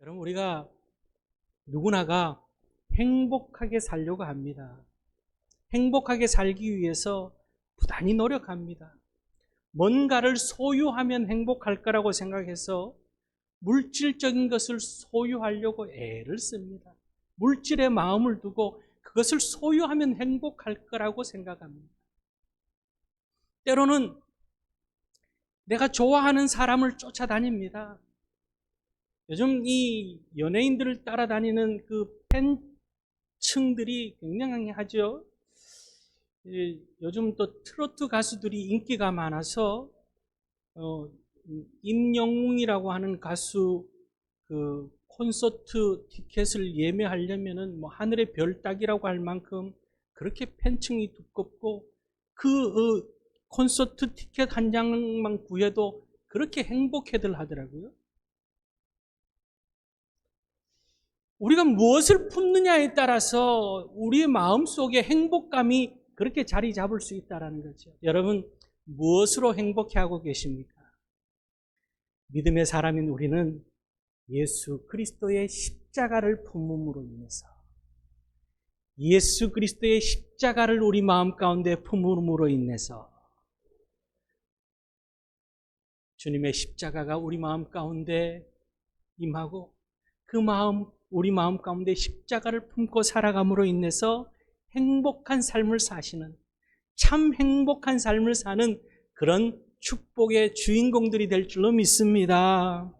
여러분, 우리가 누구나가 행복하게 살려고 합니다. 행복하게 살기 위해서 부단히 노력합니다. 뭔가를 소유하면 행복할 거라고 생각해서 물질적인 것을 소유하려고 애를 씁니다. 물질에 마음을 두고 그것을 소유하면 행복할 거라고 생각합니다. 때로는 내가 좋아하는 사람을 쫓아다닙니다. 요즘 이 연예인들을 따라다니는 그 팬층들이 굉장히 하죠. 요즘 또 트로트 가수들이 인기가 많아서 임영웅이라고 하는 가수 그 콘서트 티켓을 예매하려면은 뭐 하늘의 별 따기라고 할 만큼 그렇게 팬층이 두껍고 그 콘서트 티켓 한 장만 구해도 그렇게 행복해들 하더라고요. 우리가 무엇을 품느냐에 따라서 우리의 마음속에 행복감이 그렇게 자리 잡을 수 있다는 거죠. 여러분, 무엇으로 행복해하고 계십니까? 믿음의 사람인 우리는 예수 그리스도의 십자가를 품음으로 인해서, 예수 그리스도의 십자가를 우리 마음 가운데 품음으로 인해서 주님의 십자가가 우리 마음 가운데 임하고 우리 마음 가운데 십자가를 품고 살아감으로 인해서 행복한 삶을 사시는, 참 행복한 삶을 사는 그런 축복의 주인공들이 될 줄로 믿습니다.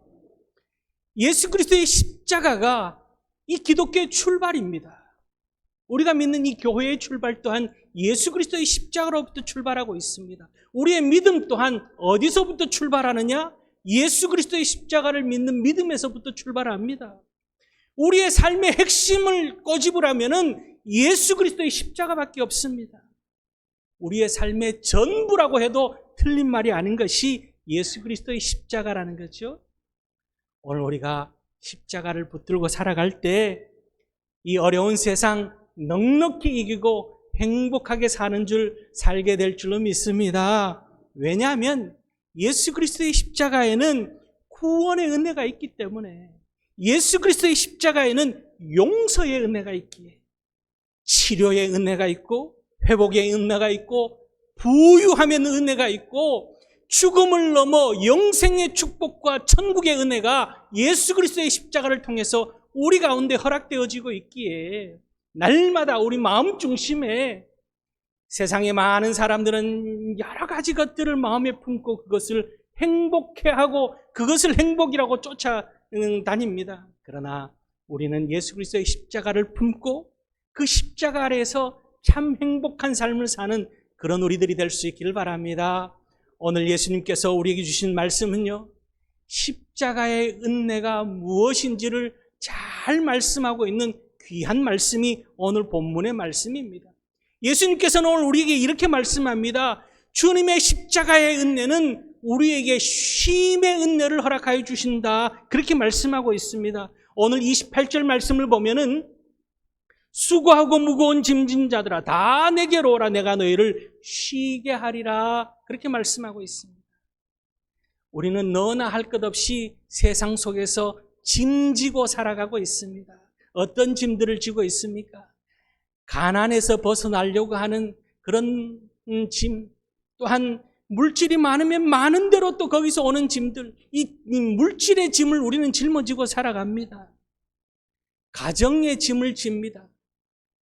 예수 그리스도의 십자가가 이 기독교의 출발입니다. 우리가 믿는 이 교회의 출발 또한 예수 그리스도의 십자가로부터 출발하고 있습니다. 우리의 믿음 또한 어디서부터 출발하느냐? 예수 그리스도의 십자가를 믿는 믿음에서부터 출발합니다. 우리의 삶의 핵심을 꼬집으라면은 예수 그리스도의 십자가밖에 없습니다. 우리의 삶의 전부라고 해도 틀린 말이 아닌 것이 예수 그리스도의 십자가라는 거죠. 오늘 우리가 십자가를 붙들고 살아갈 때 이 어려운 세상 넉넉히 이기고 행복하게 사는 줄 살게 될 줄로 믿습니다. 왜냐하면 예수 그리스도의 십자가에는 구원의 은혜가 있기 때문에, 예수 그리스도의 십자가에는 용서의 은혜가 있기에, 치료의 은혜가 있고, 회복의 은혜가 있고, 부유함의 은혜가 있고, 죽음을 넘어 영생의 축복과 천국의 은혜가 예수 그리스도의 십자가를 통해서 우리 가운데 허락되어지고 있기에, 날마다 우리 마음 중심에 세상에 많은 사람들은 여러 가지 것들을 마음에 품고 그것을 행복해하고 그것을 행복이라고 쫓아다닙니다. 그러나 우리는 예수 그리스도의 십자가를 품고 그 십자가 아래에서 참 행복한 삶을 사는 그런 우리들이 될 수 있기를 바랍니다. 오늘 예수님께서 우리에게 주신 말씀은요, 십자가의 은혜가 무엇인지를 잘 말씀하고 있는 귀한 말씀이 오늘 본문의 말씀입니다. 예수님께서는 오늘 우리에게 이렇게 말씀합니다. 주님의 십자가의 은혜는 우리에게 쉼의 은혜를 허락하여 주신다. 그렇게 말씀하고 있습니다. 오늘 28절 말씀을 보면은 수고하고 무거운 짐진 자들아 다 내게로 오라 내가 너희를 쉬게 하리라. 그렇게 말씀하고 있습니다. 우리는 너나 할 것 없이 세상 속에서 짐지고 살아가고 있습니다. 어떤 짐들을 지고 있습니까? 가난에서 벗어나려고 하는 그런 짐, 또한 물질이 많으면 많은 대로 또 거기서 오는 짐들, 이 물질의 짐을 우리는 짊어지고 살아갑니다. 가정의 짐을 집니다.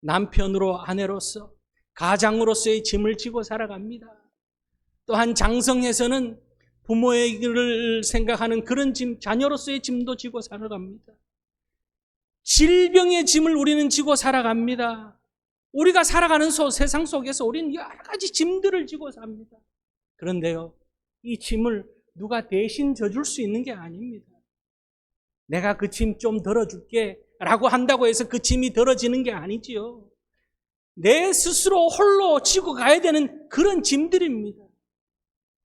남편으로 아내로서 가장으로서의 짐을 지고 살아갑니다. 또한 장성에서는 부모의 일을 생각하는 그런 짐, 자녀로서의 짐도 지고 살아갑니다. 질병의 짐을 우리는 지고 살아갑니다. 우리가 살아가는 세상 속에서 우리는 여러 가지 짐들을 지고 삽니다. 그런데요, 이 짐을 누가 대신 져줄 수 있는 게 아닙니다. 내가 그 짐 좀 덜어줄게 라고 한다고 해서 그 짐이 덜어지는 게 아니지요. 내 스스로 홀로 지고 가야 되는 그런 짐들입니다.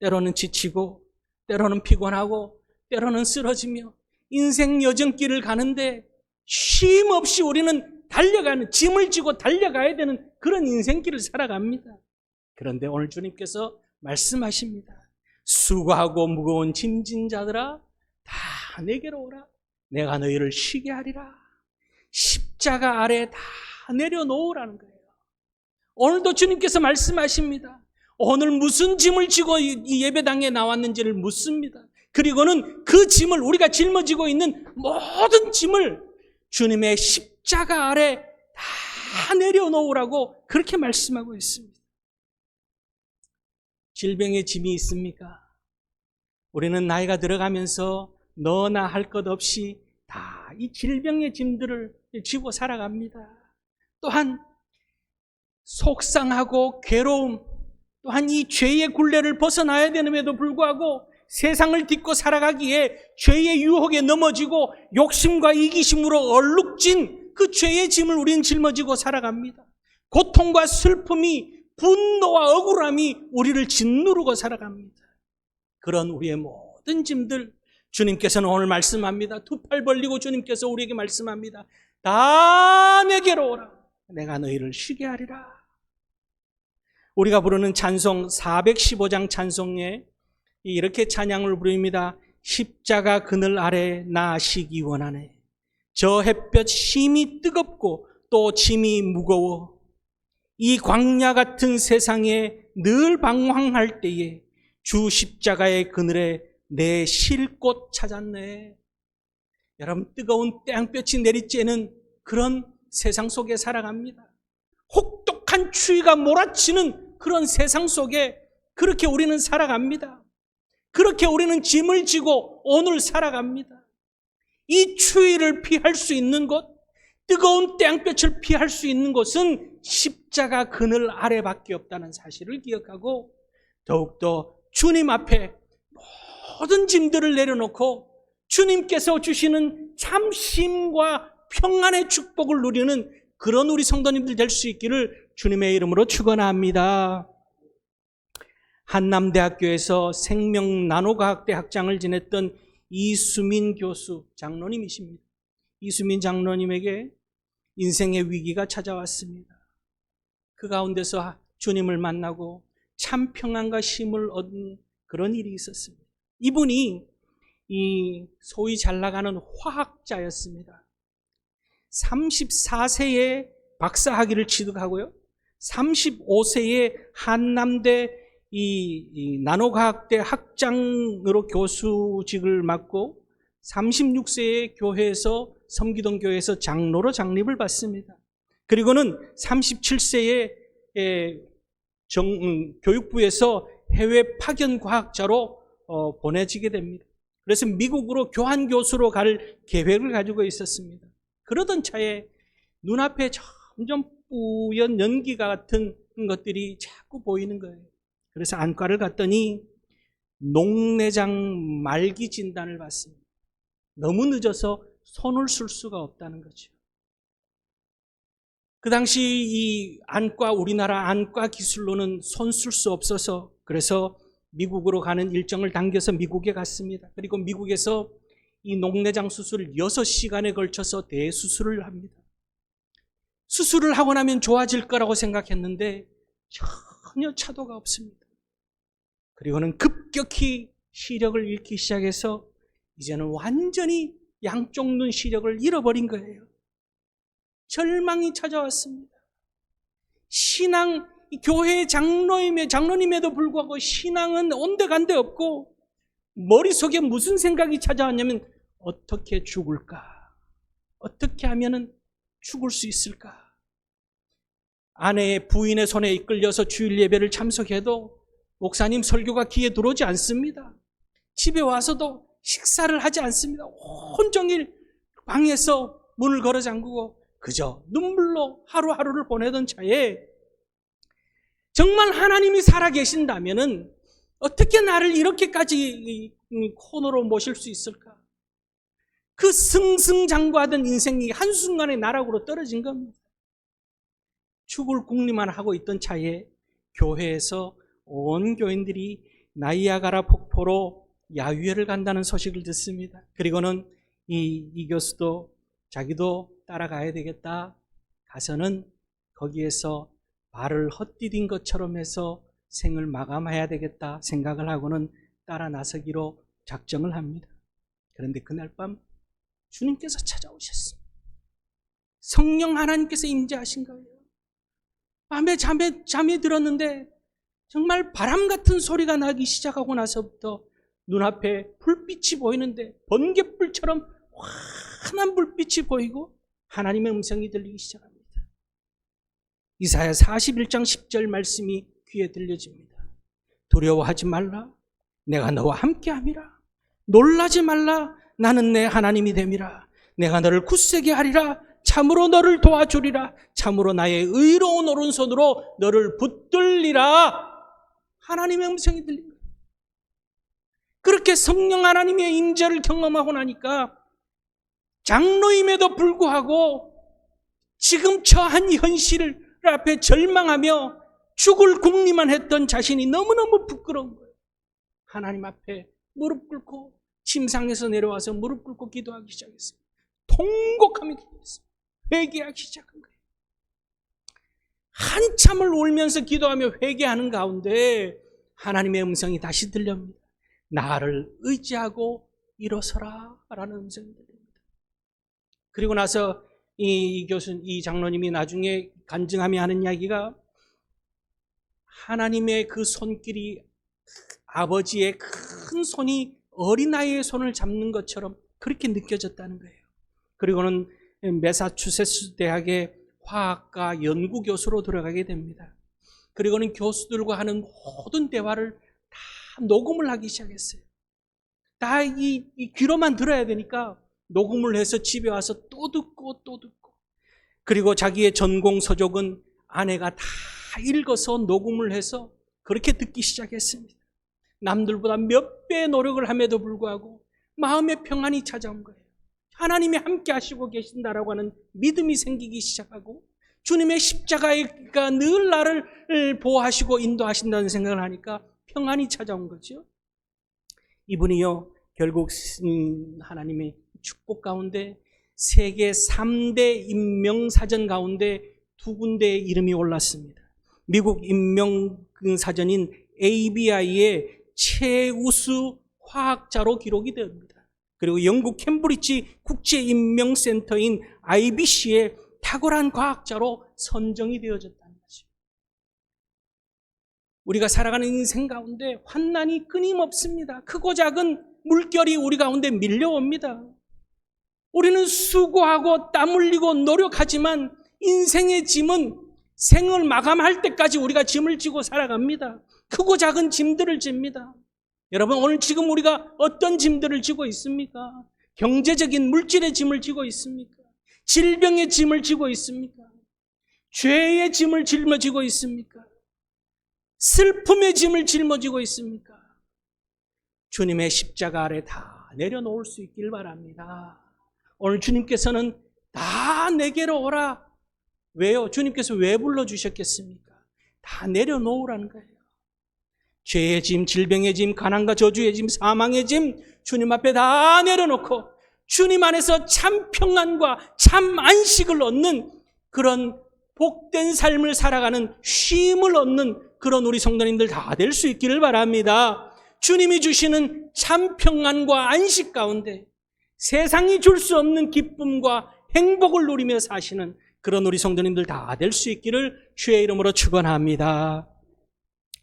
때로는 지치고, 때로는 피곤하고, 때로는 쓰러지며 인생 여정길을 가는데 쉼 없이 우리는 달려가는, 짐을 지고 달려가야 되는 그런 인생길을 살아갑니다. 그런데 오늘 주님께서 말씀하십니다. 수고하고 무거운 짐진 자들아 다 내게로 오라. 내가 너희를 쉬게 하리라. 십자가 아래 다 내려놓으라는 거예요. 오늘도 주님께서 말씀하십니다. 오늘 무슨 짐을 지고 이 예배당에 나왔는지를 묻습니다. 그리고는 그 짐을, 우리가 짊어지고 있는 모든 짐을 주님의 십자가 아래 다 내려놓으라고 그렇게 말씀하고 있습니다. 질병의 짐이 있습니까? 우리는 나이가 들어가면서 너나 할 것 없이 다 이 질병의 짐들을 지고 살아갑니다. 또한 속상하고 괴로움, 또한 이 죄의 굴레를 벗어나야 되는데도 불구하고 세상을 딛고 살아가기에 죄의 유혹에 넘어지고 욕심과 이기심으로 얼룩진 그 죄의 짐을 우리는 짊어지고 살아갑니다. 고통과 슬픔이, 분노와 억울함이 우리를 짓누르고 살아갑니다. 그런 우리의 모든 짐들 주님께서는 오늘 말씀합니다. 두 팔 벌리고 주님께서 우리에게 말씀합니다. 다 내게로 오라. 내가 너희를 쉬게 하리라. 우리가 부르는 찬송 415장 찬송에 이렇게 찬양을 부릅니다. 십자가 그늘 아래 나 쉬기 원하네. 저 햇볕 심이 뜨겁고 또 짐이 무거워. 이 광야 같은 세상에 늘 방황할 때에 주 십자가의 그늘에 내 쉴 곳 찾았네. 여러분, 뜨거운 땡볕이 내리쬐는 그런 세상 속에 살아갑니다. 혹독한 추위가 몰아치는 그런 세상 속에 그렇게 우리는 살아갑니다. 그렇게 우리는 짐을 지고 오늘 살아갑니다. 이 추위를 피할 수 있는 곳, 뜨거운 땡볕을 피할 수 있는 곳은 십자가 그늘 아래밖에 없다는 사실을 기억하고 더욱더 주님 앞에 모든 짐들을 내려놓고 주님께서 주시는 참 쉼과 평안의 축복을 누리는 그런 우리 성도님들 될 수 있기를 주님의 이름으로 축원합니다. 한남대학교에서 생명나노과학대 학장을 지냈던 이수민 교수 장로님이십니다. 이수민 장로님에게 인생의 위기가 찾아왔습니다. 그 가운데서 주님을 만나고 참 평안과 쉼을 얻은 그런 일이 있었습니다. 이분이 이 소위 잘 나가는 화학자였습니다. 34세에 박사학위를 취득하고요. 35세에 한남대 이 나노과학대 학장으로 교수직을 맡고 36세에 교회에서 섬기동 교회에서 장로로 장립을 받습니다. 그리고는 37세에 교육부에서 해외 파견 과학자로 보내지게 됩니다. 그래서 미국으로 교환 교수로 갈 계획을 가지고 있었습니다. 그러던 차에 눈앞에 점점 뿌연 연기가 같은 것들이 자꾸 보이는 거예요. 그래서 안과를 갔더니 녹내장 말기 진단을 받습니다. 너무 늦어서 손을 쓸 수가 없다는 거죠. 그 당시 이 우리나라 안과 기술로는 손 쓸 수 없어서 그래서 미국으로 가는 일정을 당겨서 미국에 갔습니다. 그리고 미국에서 이 녹내장 수술을 6시간에 걸쳐서 대수술을 합니다. 수술을 하고 나면 좋아질 거라고 생각했는데 전혀 차도가 없습니다. 그리고는 급격히 시력을 잃기 시작해서 이제는 완전히 양쪽 눈 시력을 잃어버린 거예요. 절망이 찾아왔습니다. 교회 장로님에도 불구하고 신앙은 온데간데 없고 머릿속에 무슨 생각이 찾아왔냐면 어떻게 죽을까? 어떻게 하면 죽을 수 있을까? 아내의 부인의 손에 이끌려서 주일 예배를 참석해도 목사님 설교가 귀에 들어오지 않습니다. 집에 와서도 식사를 하지 않습니다. 온종일 방에서 문을 걸어 잠그고 그저 눈물로 하루하루를 보내던 차에 정말 하나님이 살아계신다면 어떻게 나를 이렇게까지 코너로 모실 수 있을까? 그 승승장구하던 인생이 한순간에 나락으로 떨어진 겁니다. 죽을 궁리만 하고 있던 차에 교회에서 온 교인들이 나이아가라 폭포로 야유회를 간다는 소식을 듣습니다. 그리고는 이 교수도 자기도 따라가야 되겠다. 가서는 거기에서 발을 헛디딘 것처럼 해서 생을 마감해야 되겠다 생각을 하고는 따라 나서기로 작정을 합니다. 그런데 그날 밤 주님께서 찾아오셨습니다. 성령 하나님께서 임재하신 거예요. 밤에 잠이 들었는데 정말 바람 같은 소리가 나기 시작하고 나서부터 눈앞에 불빛이 보이는데 번갯불처럼 환한 불빛이 보이고 하나님의 음성이 들리기 시작합니다. 이사야 41장 10절 말씀이 귀에 들려집니다. 두려워하지 말라. 내가 너와 함께함이라. 놀라지 말라. 나는 내 하나님이 됨이라. 내가 너를 굳세게 하리라. 참으로 너를 도와주리라. 참으로 나의 의로운 오른손으로 너를 붙들리라. 하나님의 음성이 들립니다. 그렇게 성령 하나님의 임재를 경험하고 나니까 장로임에도 불구하고 지금 처한 현실을 앞에 절망하며 죽을 궁리만 했던 자신이 너무너무 부끄러운 거예요. 하나님 앞에 무릎 꿇고 침상에서 내려와서 무릎 꿇고 기도하기 시작했어요. 통곡하며 기도했어요. 회개하기 시작한 거예요. 한참을 울면서 기도하며 회개하는 가운데 하나님의 음성이 다시 들려옵니다. 나를 의지하고 일어서라 라는 음성이 들립니다. 그리고 나서 이 장로님이 나중에 간증하며 하는 이야기가 하나님의 그 손길이 아버지의 큰 손이 어린아이의 손을 잡는 것처럼 그렇게 느껴졌다는 거예요. 그리고는 매사추세츠 대학의 화학과 연구교수로 들어가게 됩니다. 그리고는 교수들과 하는 모든 대화를 다 녹음을 하기 시작했어요. 다 이 귀로만 들어야 되니까 녹음을 해서 집에 와서 또 듣고 또 듣고, 그리고 자기의 전공 서적은 아내가 다 읽어서 녹음을 해서 그렇게 듣기 시작했습니다. 남들보다 몇 배의 노력을 함에도 불구하고 마음의 평안이 찾아온 거예요. 하나님이 함께 하시고 계신다라고 하는 믿음이 생기기 시작하고 주님의 십자가가 늘 나를 보호하시고 인도하신다는 생각을 하니까 평안이 찾아온 거죠. 이분이요, 결국 하나님의 축복 가운데 세계 3대 인명사전 가운데 2군데의 이름이 올랐습니다. 미국 인명사전인 ABI의 최우수 화학자로 기록이 됩니다. 그리고 영국 캠브리지 국제인명센터인 IBC의 탁월한 과학자로 선정이 되어졌다는 거죠. 우리가 살아가는 인생 가운데 환난이 끊임없습니다. 크고 작은 물결이 우리 가운데 밀려옵니다. 우리는 수고하고 땀 흘리고 노력하지만 인생의 짐은 생을 마감할 때까지 우리가 짐을 지고 살아갑니다. 크고 작은 짐들을 집니다. 여러분, 오늘 지금 우리가 어떤 짐들을 지고 있습니까? 경제적인 물질의 짐을 지고 있습니까? 질병의 짐을 지고 있습니까? 죄의 짐을 짊어지고 있습니까? 슬픔의 짐을 짊어지고 있습니까? 주님의 십자가 아래 다 내려놓을 수 있길 바랍니다. 오늘 주님께서는 다 내게로 오라. 왜요? 주님께서 왜 불러주셨겠습니까? 다 내려놓으라는 거예요. 죄의 짐, 질병의 짐, 가난과 저주의 짐, 사망의 짐 주님 앞에 다 내려놓고 주님 안에서 참 평안과 참 안식을 얻는 그런 복된 삶을 살아가는 쉼을 얻는 그런 우리 성도님들 다 될 수 있기를 바랍니다. 주님이 주시는 참 평안과 안식 가운데 세상이 줄 수 없는 기쁨과 행복을 누리며 사시는 그런 우리 성도님들 다 될 수 있기를 주의 이름으로 축원합니다.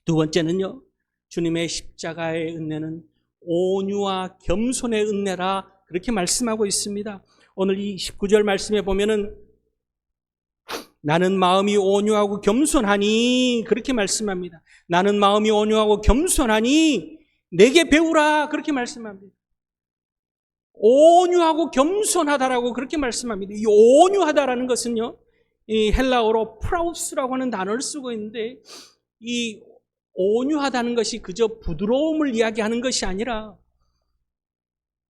두 번째는요, 주님의 십자가의 은혜는 온유와 겸손의 은혜라 그렇게 말씀하고 있습니다. 오늘 이 19절 말씀에 보면은 나는 마음이 온유하고 겸손하니 그렇게 말씀합니다. 나는 마음이 온유하고 겸손하니 내게 배우라 그렇게 말씀합니다. 온유하고 겸손하다라고 그렇게 말씀합니다. 이 온유하다라는 것은요, 이 헬라어로 프라우스라고 하는 단어를 쓰고 있는데, 이 온유하다는 것이 그저 부드러움을 이야기하는 것이 아니라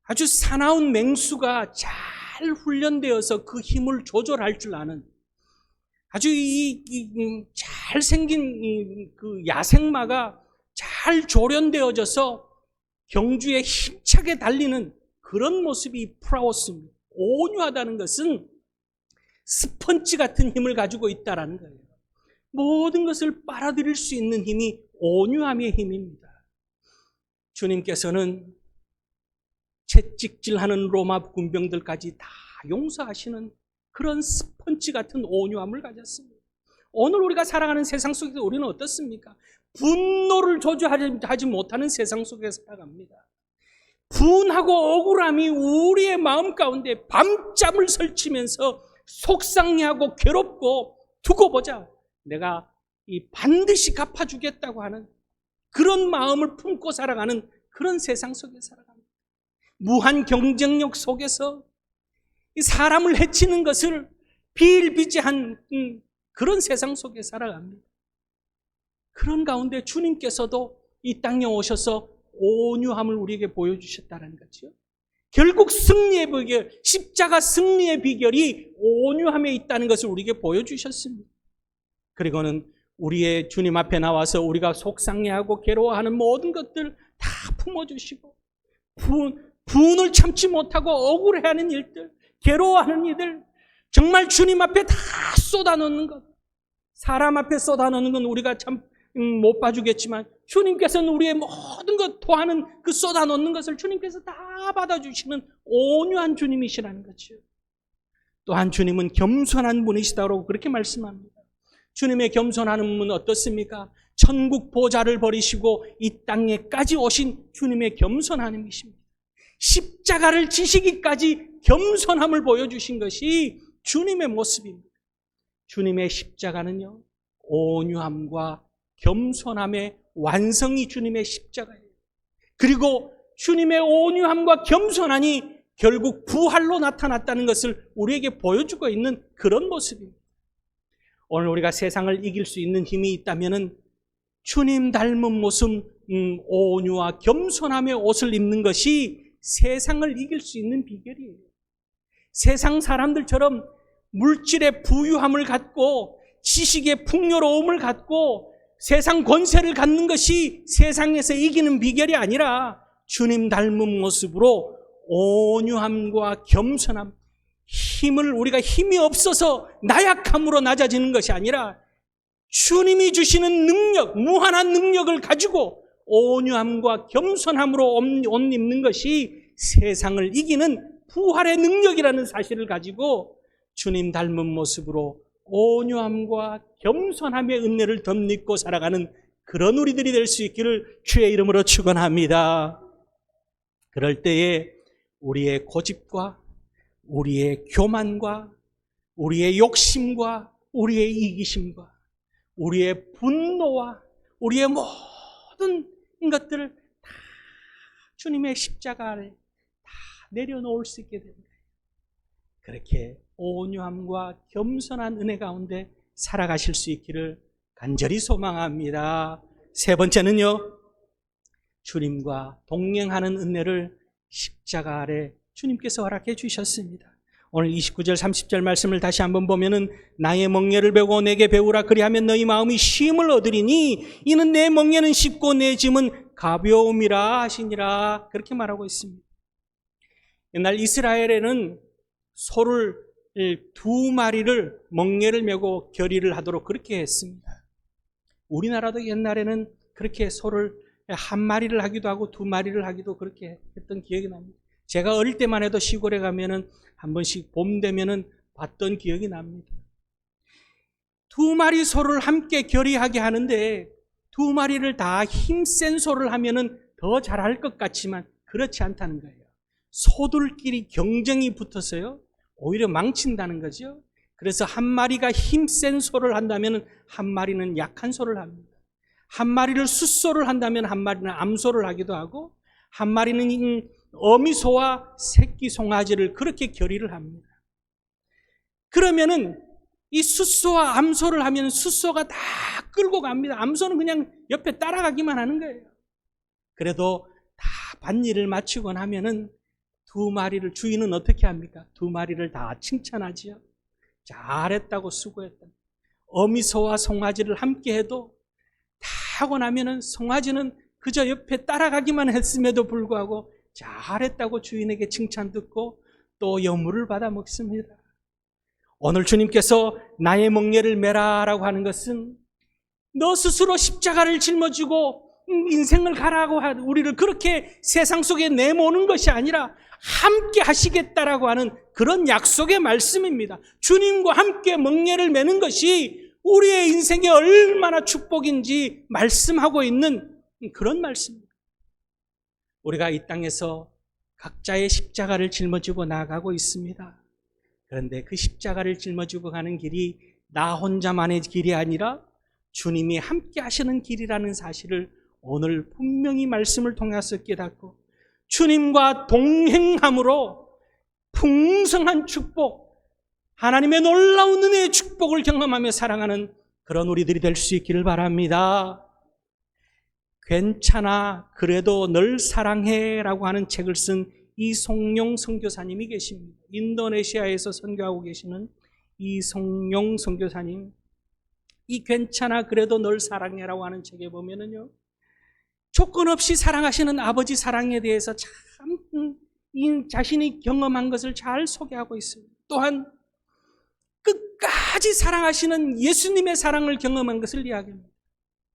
아주 사나운 맹수가 잘 훈련되어서 그 힘을 조절할 줄 아는 아주 잘생긴 그 야생마가 잘 조련되어져서 경주에 힘차게 달리는 그런 모습이 프라우스입니다. 온유하다는 것은 스펀지 같은 힘을 가지고 있다는 거예요. 모든 것을 빨아들일 수 있는 힘이 온유함의 힘입니다. 주님께서는 채찍질하는 로마 군병들까지 다 용서하시는 그런 스펀지 같은 온유함을 가졌습니다. 오늘 우리가 살아가는 세상 속에서 우리는 어떻습니까? 분노를 조절하지 못하는 세상 속에 살아갑니다. 분하고 억울함이 우리의 마음 가운데 밤잠을 설치면서 속상해하고 괴롭고 두고 보자, 내가 반드시 갚아주겠다고 하는 그런 마음을 품고 살아가는 그런 세상 속에 살아갑니다. 무한 경쟁력 속에서 사람을 해치는 것을 비일비재한 그런 세상 속에 살아갑니다. 그런 가운데 주님께서도 이 땅에 오셔서 온유함을 우리에게 보여주셨다는 거죠. 결국 승리의 비결, 십자가 승리의 비결이 온유함에 있다는 것을 우리에게 보여주셨습니다. 그리고는 우리의 주님 앞에 나와서 우리가 속상해하고 괴로워하는 모든 것들 다 품어주시고, 분을 참지 못하고 억울해하는 일들, 괴로워하는 일들, 정말 주님 앞에 다 쏟아놓는 것. 사람 앞에 쏟아놓는 건 우리가 참 못 봐주겠지만, 주님께서는 우리의 모든 것 토하는 그 쏟아놓는 것을 주님께서 다 받아주시는 온유한 주님이시라는 거죠. 또한 주님은 겸손한 분이시다고 그렇게 말씀합니다. 주님의 겸손한 분은 어떻습니까? 천국 보좌를 버리시고 이 땅에까지 오신 주님의 겸손함이십니다. 십자가를 지시기까지 겸손함을 보여주신 것이 주님의 모습입니다. 주님의 십자가는요, 온유함과 겸손함의 완성이 주님의 십자가예요. 그리고 주님의 온유함과 겸손함이 결국 부활로 나타났다는 것을 우리에게 보여주고 있는 그런 모습입니다. 오늘 우리가 세상을 이길 수 있는 힘이 있다면 주님 닮은 모습, 온유와 겸손함의 옷을 입는 것이 세상을 이길 수 있는 비결이에요. 세상 사람들처럼 물질의 부유함을 갖고 지식의 풍요로움을 갖고 세상 권세를 갖는 것이 세상에서 이기는 비결이 아니라 주님 닮은 모습으로 온유함과 겸손함, 우리가 힘이 없어서 나약함으로 낮아지는 것이 아니라 주님이 주시는 능력, 무한한 능력을 가지고 온유함과 겸손함으로 옷 입는 것이 세상을 이기는 부활의 능력이라는 사실을 가지고 주님 닮은 모습으로 온유함과 겸손함의 은혜를 덧입고 살아가는 그런 우리들이 될 수 있기를 주의 이름으로 축원합니다. 그럴 때에 우리의 고집과 우리의 교만과 우리의 욕심과 우리의 이기심과 우리의 분노와 우리의 모든 것들을 다 주님의 십자가 아래 다 내려놓을 수 있게 됩니다. 그렇게 온유함과 겸손한 은혜 가운데 살아가실 수 있기를 간절히 소망합니다. 세 번째는요, 주님과 동행하는 은혜를 십자가 아래 주님께서 허락해 주셨습니다. 오늘 29절 30절 말씀을 다시 한번 보면은 나의 멍에를 베고 내게 배우라 그리하면 너희 마음이 쉼을 얻으리니 이는 내 멍에는 쉽고 내 짐은 가벼움이라 하시니라, 그렇게 말하고 있습니다. 옛날 이스라엘에는 소를 두 마리를 멍에를 메고 결의를 하도록 그렇게 했습니다. 우리나라도 옛날에는 그렇게 소를 한 마리를 하기도 하고 두 마리를 하기도 그렇게 했던 기억이 납니다. 제가 어릴 때만 해도 시골에 가면은 한 번씩 봄 되면은 봤던 기억이 납니다. 두 마리 소를 함께 결의하게 하는데 두 마리를 다 힘센 소를 하면은 더 잘할 것 같지만 그렇지 않다는 거예요. 소들끼리 경쟁이 붙어서요, 오히려 망친다는 거죠. 그래서 한 마리가 힘센 소를 한다면 한 마리는 약한 소를 합니다. 한 마리를 숫소를 한다면 한 마리는 암소를 하기도 하고 한 마리는 어미소와 새끼 송아지를 그렇게 결의를 합니다. 그러면은 이 숫소와 암소를 하면 숫소가 다 끌고 갑니다. 암소는 그냥 옆에 따라가기만 하는 거예요. 그래도 다 밭일을 마치고 나면은 두 마리를 주인은 어떻게 합니까? 두 마리를 다 칭찬하지요. 잘했다고, 수고했다. 어미소와 송아지를 함께 해도 다 하고 나면은 송아지는 그저 옆에 따라가기만 했음에도 불구하고 잘했다고 주인에게 칭찬 듣고 또 여물을 받아 먹습니다. 오늘 주님께서 나의 멍에를 메라라고 하는 것은 너 스스로 십자가를 짊어지고 인생을 가라고 우리를 그렇게 세상 속에 내모는 것이 아니라 함께 하시겠다라고 하는 그런 약속의 말씀입니다. 주님과 함께 멍에를 매는 것이 우리의 인생에 얼마나 축복인지 말씀하고 있는 그런 말씀입니다. 우리가 이 땅에서 각자의 십자가를 짊어지고 나아가고 있습니다. 그런데 그 십자가를 짊어지고 가는 길이 나 혼자만의 길이 아니라 주님이 함께 하시는 길이라는 사실을 오늘 분명히 말씀을 통해서 깨닫고 주님과 동행함으로 풍성한 축복, 하나님의 놀라운 은혜의 축복을 경험하며 살아가는 그런 우리들이 될 수 있기를 바랍니다. 괜찮아 그래도 널 사랑해 라고 하는 책을 쓴 이송용 선교사님이 계십니다. 인도네시아에서 선교하고 계시는 이송용 선교사님, 이 괜찮아 그래도 널 사랑해 라고 하는 책에 보면은요, 조건 없이 사랑하시는 아버지 사랑에 대해서 참 자신이 경험한 것을 잘 소개하고 있습니다. 또한 끝까지 사랑하시는 예수님의 사랑을 경험한 것을 이야기합니다.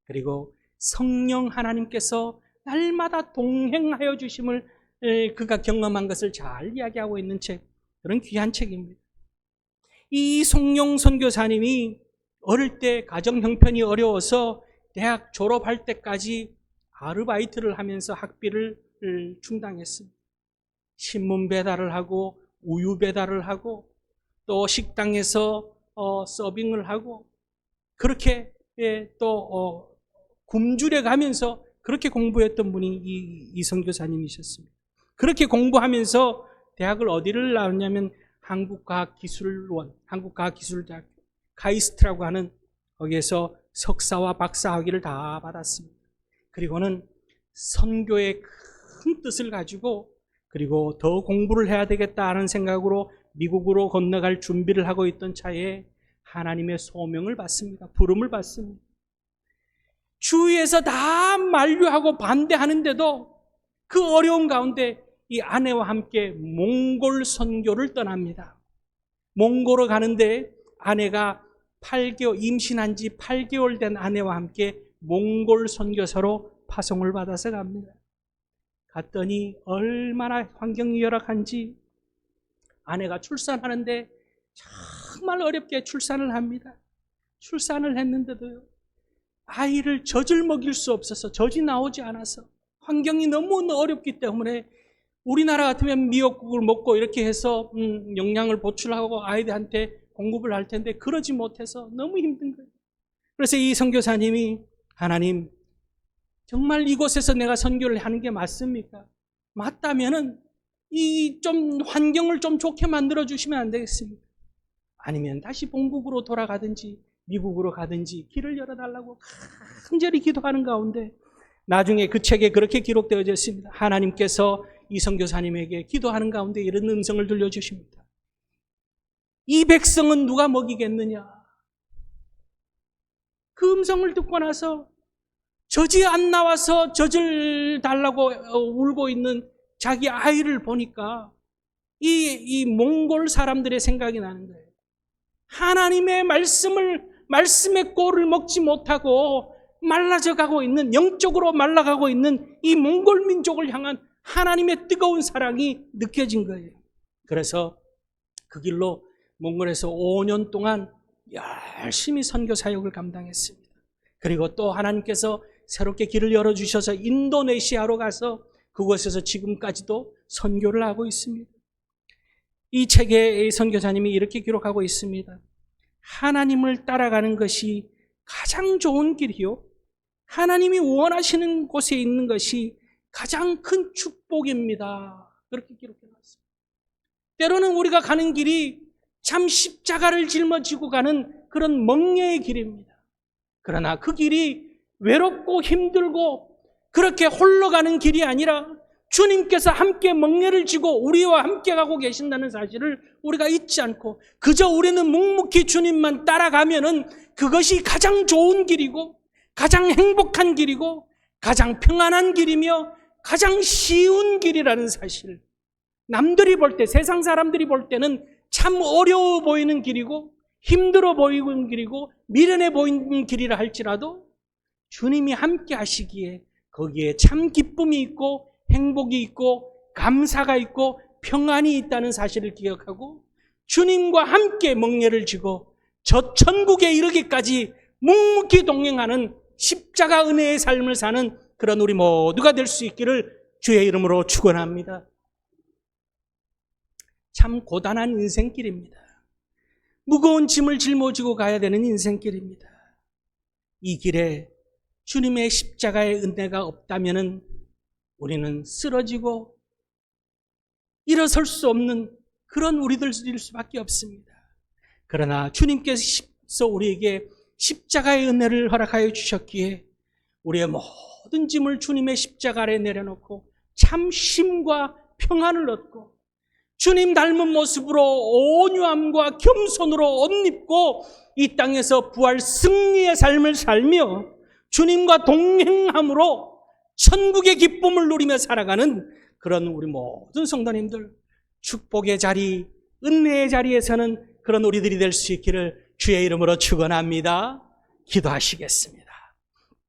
그리고 성령 하나님께서 날마다 동행하여 주심을 그가 경험한 것을 잘 이야기하고 있는 책, 그런 귀한 책입니다. 이 송용 선교사님이 어릴 때 가정 형편이 어려워서 대학 졸업할 때까지 아르바이트를 하면서 학비를 충당했습니다. 신문 배달을 하고 우유 배달을 하고 또 식당에서 서빙을 하고 그렇게 또 굶주려 가면서 그렇게 공부했던 분이 이 선교사님이셨습니다. 그렇게 공부하면서 대학을 어디를 나왔냐면 한국과학기술원, 한국과학기술대학교 카이스트라고 하는 거기에서 석사와 박사 학위를 다 받았습니다. 그리고는 선교의 큰 뜻을 가지고 그리고 더 공부를 해야 되겠다 하는 생각으로 미국으로 건너갈 준비를 하고 있던 차에 하나님의 소명을 받습니다. 부름을 받습니다. 주위에서 다 만류하고 반대하는데도 그 어려운 가운데 이 아내와 함께 몽골 선교를 떠납니다. 몽골로 가는데 아내가 임신한 지 8개월 된 아내와 함께 몽골 선교사로 파송을 받아서 갑니다. 갔더니 얼마나 환경이 열악한지 아내가 출산하는데 정말 어렵게 출산을 합니다. 출산을 했는데도요, 아이를 젖을 먹일 수 없어서 젖이 나오지 않아서 환경이 너무 어렵기 때문에 우리나라 같으면 미역국을 먹고 이렇게 해서 영양을 보충하고 아이들한테 공급을 할 텐데 그러지 못해서 너무 힘든 거예요. 그래서 이 선교사님이 하나님, 정말 이곳에서 내가 선교를 하는 게 맞습니까? 맞다면은 이 좀 환경을 좀 좋게 만들어 주시면 안 되겠습니까? 아니면 다시 본국으로 돌아가든지 미국으로 가든지 길을 열어달라고 간절히 기도하는 가운데 나중에 그 책에 그렇게 기록되어져 있습니다. 하나님께서 이 선교사님에게 기도하는 가운데 이런 음성을 들려주십니다. 이 백성은 누가 먹이겠느냐? 그 음성을 듣고 나서 젖이 안 나와서 젖을 달라고 울고 있는 자기 아이를 보니까 이 몽골 사람들의 생각이 나는 거예요. 하나님의 말씀의 꼴을 먹지 못하고 말라져 가고 있는, 영적으로 말라가고 있는 이 몽골 민족을 향한 하나님의 뜨거운 사랑이 느껴진 거예요. 그래서 그 길로 몽골에서 5년 동안 열심히 선교 사역을 감당했습니다. 그리고 또 하나님께서 새롭게 길을 열어주셔서 인도네시아로 가서 그곳에서 지금까지도 선교를 하고 있습니다. 이 책에 선교사님이 이렇게 기록하고 있습니다. 하나님을 따라가는 것이 가장 좋은 길이요, 하나님이 원하시는 곳에 있는 것이 가장 큰 축복입니다. 그렇게 기록해놨습니다. 때로는 우리가 가는 길이 참 십자가를 짊어지고 가는 그런 멍에의 길입니다. 그러나 그 길이 외롭고 힘들고 그렇게 홀로 가는 길이 아니라 주님께서 함께 멍에를 지고 우리와 함께 가고 계신다는 사실을 우리가 잊지 않고 그저 우리는 묵묵히 주님만 따라가면은 그것이 가장 좋은 길이고 가장 행복한 길이고 가장 평안한 길이며 가장 쉬운 길이라는 사실, 남들이 볼 때, 세상 사람들이 볼 때는 참 어려워 보이는 길이고 힘들어 보이는 길이고 미련해 보이는 길이라 할지라도 주님이 함께 하시기에 거기에 참 기쁨이 있고 행복이 있고 감사가 있고 평안이 있다는 사실을 기억하고 주님과 함께 멍에를 쥐고 저 천국에 이르기까지 묵묵히 동행하는 십자가 은혜의 삶을 사는 그런 우리 모두가 될 수 있기를 주의 이름으로 축원합니다. 참 고단한 인생길입니다. 무거운 짐을 짊어지고 가야 되는 인생길입니다. 이 길에 주님의 십자가의 은혜가 없다면 우리는 쓰러지고 일어설 수 없는 그런 우리들일 수밖에 없습니다. 그러나 주님께서 우리에게 십자가의 은혜를 허락하여 주셨기에 우리의 모든 짐을 주님의 십자가 아래 내려놓고 참 쉼과 평안을 얻고 주님 닮은 모습으로 온유함과 겸손으로 옷 입고 이 땅에서 부활 승리의 삶을 살며 주님과 동행함으로 천국의 기쁨을 누리며 살아가는 그런 우리 모든 성도님들, 축복의 자리, 은혜의 자리에 서는 그런 우리들이 될 수 있기를 주의 이름으로 축원합니다. 기도하시겠습니다.